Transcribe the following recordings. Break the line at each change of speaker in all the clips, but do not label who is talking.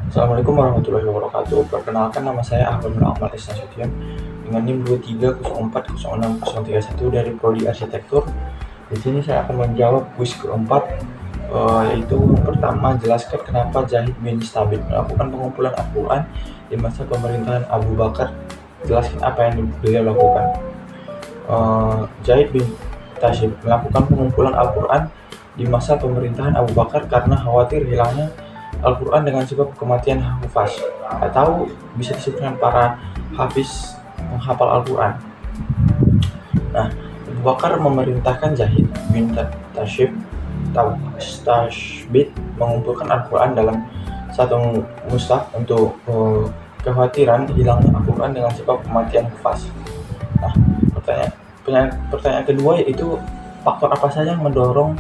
Assalamualaikum warahmatullahi wabarakatuh. Perkenalkan, nama saya Ahmad Muhammad Nasution dengan NIM 23040631 dari Prodi Arsitektur. Di sini saya akan menjawab kuis keempat, yaitu yang pertama, jelaskan kenapa Zahid bin Thabit melakukan pengumpulan Al-Quran di masa pemerintahan Abu Bakar. Jelaskan apa yang beliau lakukan. Zahid bin Thabit melakukan pengumpulan Al-Quran di masa pemerintahan Abu Bakar karena khawatir hilangnya Al-Quran dengan sebab kematian Hufaz, atau bisa disebutkan para hafiz penghafal Al-Quran. Nah, Abu Bakar memerintahkan Zahid bin Tashbit mengumpulkan Al-Quran dalam satu mushaf untuk kekhawatiran hilangnya Al-Quran dengan sebab kematian Hufaz. Nah, pertanyaan kedua yaitu faktor apa saja yang mendorong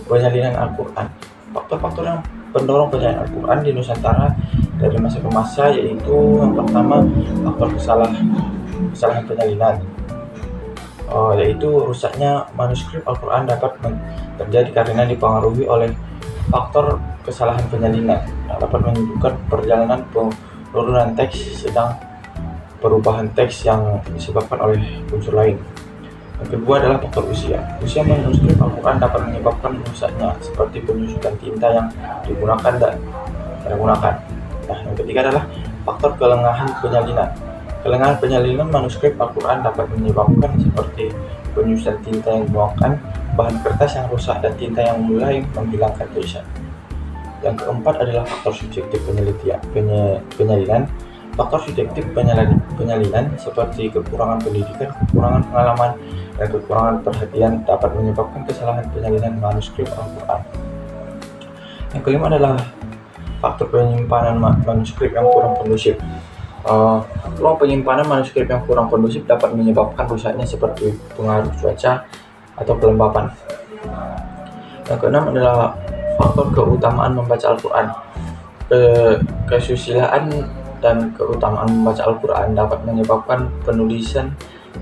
penyalinan Al-Quran. Faktor-faktor yang pendorong penyalinan Al-Quran di Nusantara dari masa ke masa yaitu yang pertama, faktor kesalahan penyalinan, yaitu rusaknya manuskrip Al-Quran dapat terjadi karena dipengaruhi oleh faktor kesalahan penyalinan yang dapat menunjukkan perjalanan penurunan teks, sedang perubahan teks yang disebabkan oleh unsur lain. Yang kedua adalah faktor usia. Usia manuskrip Al-Quran dapat menyebabkan rusaknya, seperti penyusutan tinta yang digunakan dan tidak digunakan. Nah, yang ketiga adalah faktor kelengahan penyalinan. Kelengahan penyalinan manuskrip Al-Quran dapat menyebabkan seperti penyusutan tinta yang digunakan, bahan kertas yang rusak, dan tinta yang mulai menghilangkan tulisan. Yang keempat adalah faktor subjektif penyalinan. Faktor subjektif penyalinan seperti kekurangan pendidikan, kekurangan pengalaman, dan kekurangan perhatian dapat menyebabkan kesalahan penyalinan manuskrip Al-Quran. Yang kelima adalah faktor penyimpanan manuskrip yang kurang kondusif. Ruang penyimpanan manuskrip yang kurang kondusif dapat menyebabkan rusaknya seperti pengaruh cuaca atau kelembapan. Yang keenam adalah faktor keutamaan membaca Al-Quran. Kesusilaan dan keutamaan membaca Al-Quran dapat menyebabkan penulisan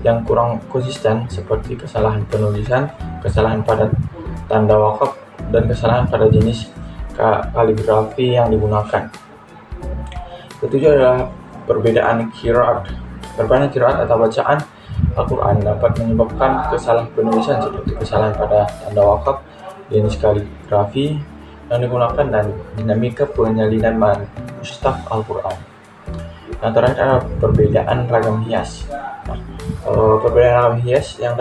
yang kurang konsisten, seperti kesalahan penulisan, kesalahan pada tanda wakaf, dan kesalahan pada jenis kaligrafi yang digunakan. Ketujuh adalah perbedaan qiraat. Perbedaan qiraat atau bacaan Al-Quran dapat menyebabkan kesalahan penulisan, seperti kesalahan pada tanda wakaf, jenis kaligrafi yang digunakan, dan dinamika penyalinan mushaf Al-Quran. Yang terakhir adalah perbedaan ragam hias. Nah, perbedaan ragam hias yang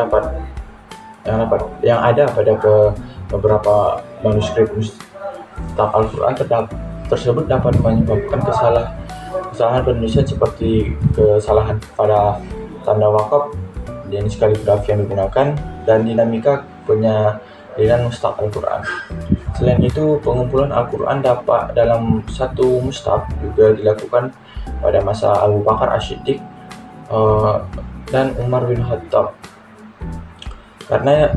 ada pada beberapa manuskrip mushaf Al-Quran tersebut dapat menyebabkan kesalahan penulisan, seperti kesalahan pada tanda wakaf, jenis kaligrafi yang digunakan, dan dinamika penyalinan mushaf Al-Quran. Selain itu, pengumpulan Al-Quran dalam satu mushaf juga dilakukan pada masa Abu Bakar As-Siddiq dan Umar bin Khattab karena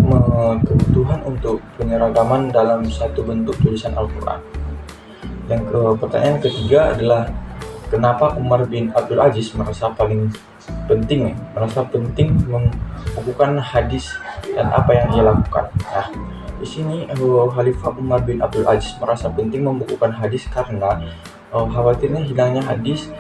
kebutuhan untuk penyeragaman dalam satu bentuk tulisan Al-Quran. Pertanyaan ketiga adalah kenapa Umar bin Abdul Aziz merasa penting membukukan hadis dan apa yang ia lakukan. Nah, di sini Khalifah Umar bin Abdul Aziz merasa penting membukukan hadis karena khawatirnya hilangnya hadis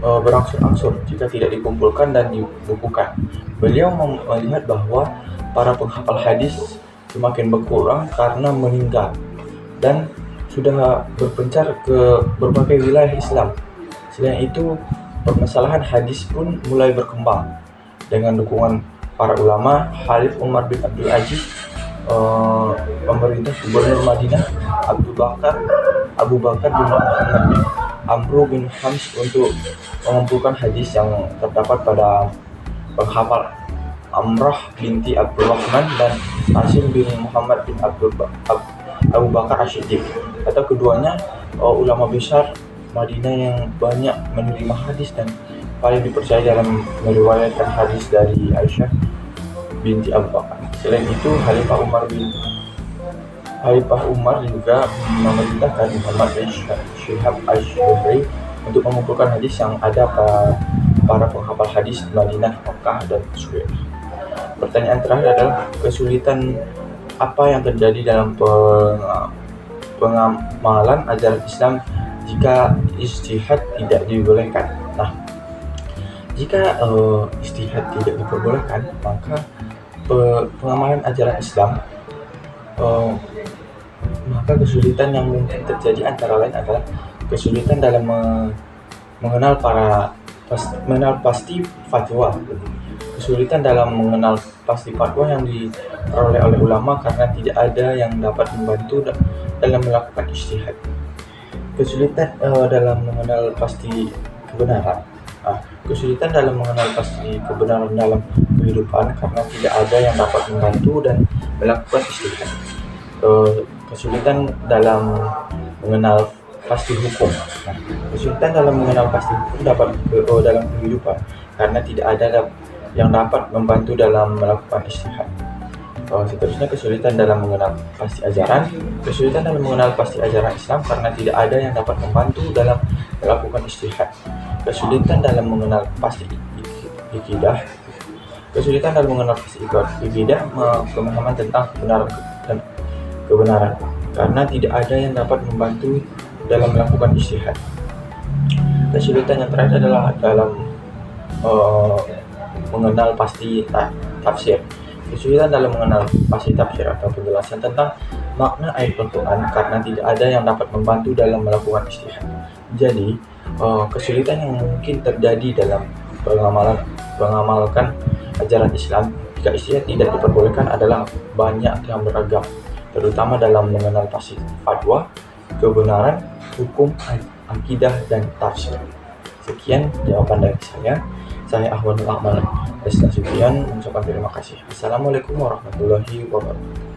berangsur-angsur jika tidak dikumpulkan dan dibukukan. Beliau melihat bahwa para penghafal hadis semakin berkurang karena meninggal dan sudah berpencar ke berbagai wilayah Islam. Selain itu, permasalahan hadis pun mulai berkembang. Dengan dukungan para ulama, Khalifah Umar bin Abdul Aziz pemerintah Gubernur Madinah Abu Bakar bin Muhammad bin Amr bin Hams untuk mengumpulkan hadis yang terdapat pada penghafal Amrah binti Abdurrahman dan Qasim bin Muhammad bin Abu Bakar As-Siddiq, atau keduanya ulama besar Madinah yang banyak menerima hadis dan paling dipercaya dalam meriwayatkan hadis dari Aisyah binti Abu Bakar. Selain itu, Khalifah Umar juga memerintahkan Muhammad bin Syihab Az-Zuhri untuk mengumpulkan hadis yang ada para penghafal hadis Madinah, Makkah, dan Suriah. Pertanyaan terakhir adalah kesulitan apa yang terjadi dalam pengamalan ajaran Islam jika ijtihad tidak dibolehkan. Nah, jika ijtihad tidak diperbolehkan, maka pengamalan ajaran Islam, eh, maka kesulitan yang mungkin terjadi antara lain adalah kesulitan dalam mengenal pasti fatwa, kesulitan dalam mengenal pasti fatwa yang diperoleh oleh ulama karena tidak ada yang dapat membantu dalam melakukan ijtihad. Kesulitan dalam mengenal pasti kebenaran. Kesulitan dalam mengenal pasti kebenaran dalam kehidupan karena tidak ada yang dapat membantu dan melakukan ijtihad. Kesulitan dalam mengenal pasti hukum. Kesulitan dalam mengenal pasti hukum dalam kehidupan karena tidak ada yang dapat membantu dalam melakukan ijtihad. Seterusnya, kesulitan dalam mengenal pasti ajaran. Kesulitan dalam mengenal pasti ajaran Islam karena tidak ada yang dapat membantu dalam melakukan ijtihad. Kesulitan dalam mengenal pasti ikidah. Kesulitan dalam mengenal pasti ikidah, pemahaman tentang kebenaran karena tidak ada yang dapat membantu dalam melakukan ijtihad. Kesulitan yang terakhir adalah dalam mengenal pasti tafsir. Kesulitan dalam mengenal pasti tafsir atau penjelasan tentang makna ayat Al-Quran karena tidak ada yang dapat membantu dalam melakukan ijtihad. Jadi, kesulitan yang mungkin terjadi dalam mengamalkan ajaran Islam jika ijtihad tidak diperbolehkan adalah banyak yang beragam, terutama dalam mengenal pasti fatwa, kebenaran, hukum, akidah, dan tafsir. Sekian jawaban dari saya. Saya Ahwanul Akmal Desnasution mengucapkan terima kasih. Assalamualaikum warahmatullahi wabarakatuh.